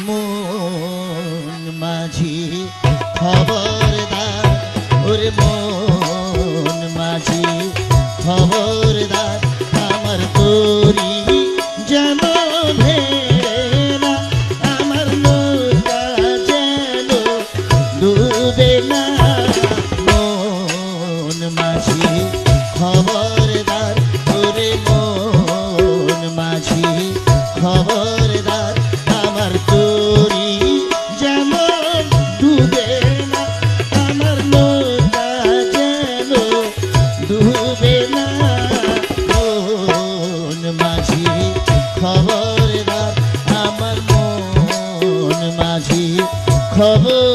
মন মাঝি খবরদার, ওরে মন মাঝি খবরদার, আমার তোরি যেন ভেড়ে না, আমার নৌকা যেন ডুবে না। মন মাঝি খবরদার, ওরে মন মাঝি খবরদার, আমার তোরি যেন ডুবে না, আমার নৌকা যেন ডুবে না। মন মাঝি খবরদার, আমার মন মাঝি খবরদার।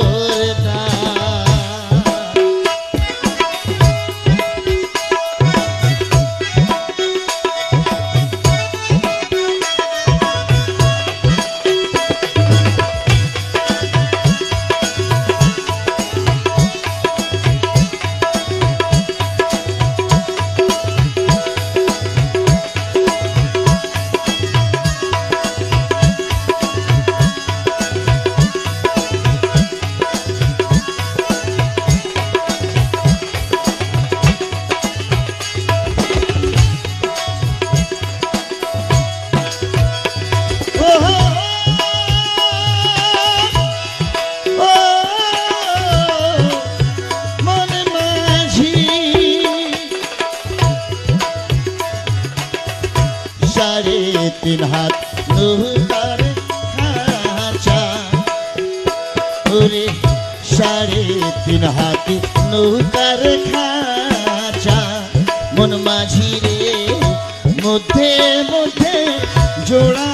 সাড়ে তিন হাত নৌকার খাঁচা, ওরে সাড়ে তিন হাত নৌকার খাঁচা, মন মাঝি রে মধ্যে মধ্যে জোড়া।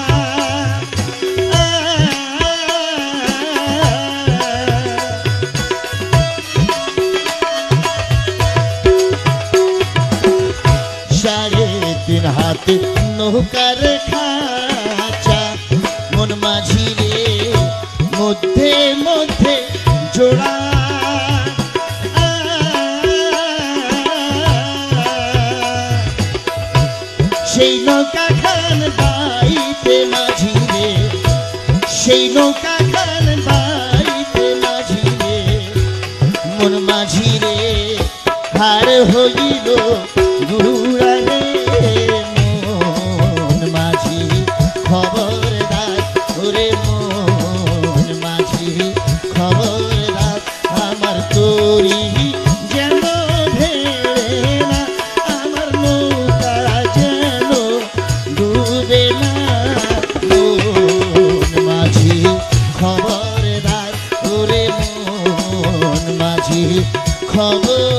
সাড়ে তিন হাত নৌকার খাঁচা, মন মাঝি রে মধ্যে মধ্যে জোড়া। সেই নৌকা খান বাইতে মাঝি রে, সেই নৌকা খান বাইতে মাঝি রে, মন মাঝি রে হার হইল গুড়ানে। মন মাঝি খবরদার, ওরে মন মাঝি খবরদার, আমার তোরি যেন ভেড়ে না, আমার নৌকা যেন ডুবে না। মন মাঝি খবরদার, ওরে মন মাঝি খবরদার।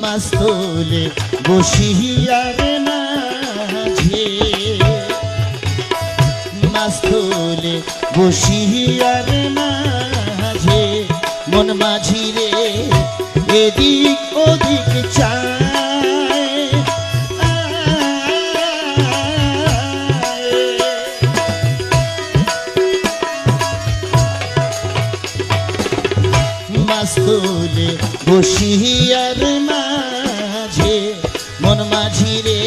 মাস্তলে বসিয়ার মাঝে, মাস্তলে বসিয়ার মাঝে, মন মাঝি রে এদিক ওদিক চায়। মাস্তলে বসিয়ার মাঝে, মন মাঝি রে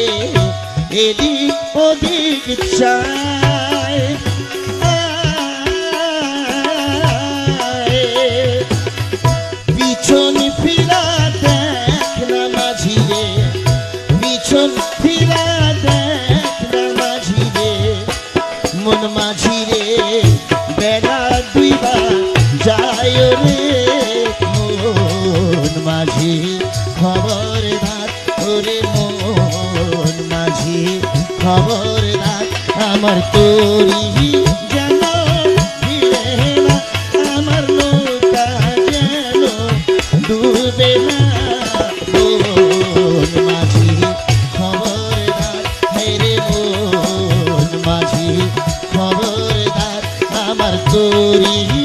এদিক ওদিক চায়। পিছন ফিরা দেখ না মাঝি রে, পিছন ফিরা দেখ না মাঝি রে, মন মাঝি রে বেড়া দুইবা যায় রে। মন মাঝি খবরদার, ওরে মন মাঝি খবরদার, আমার তোরি যেন ভিড়ে না, আমার নৌকা যেন ডুবে না। তোরি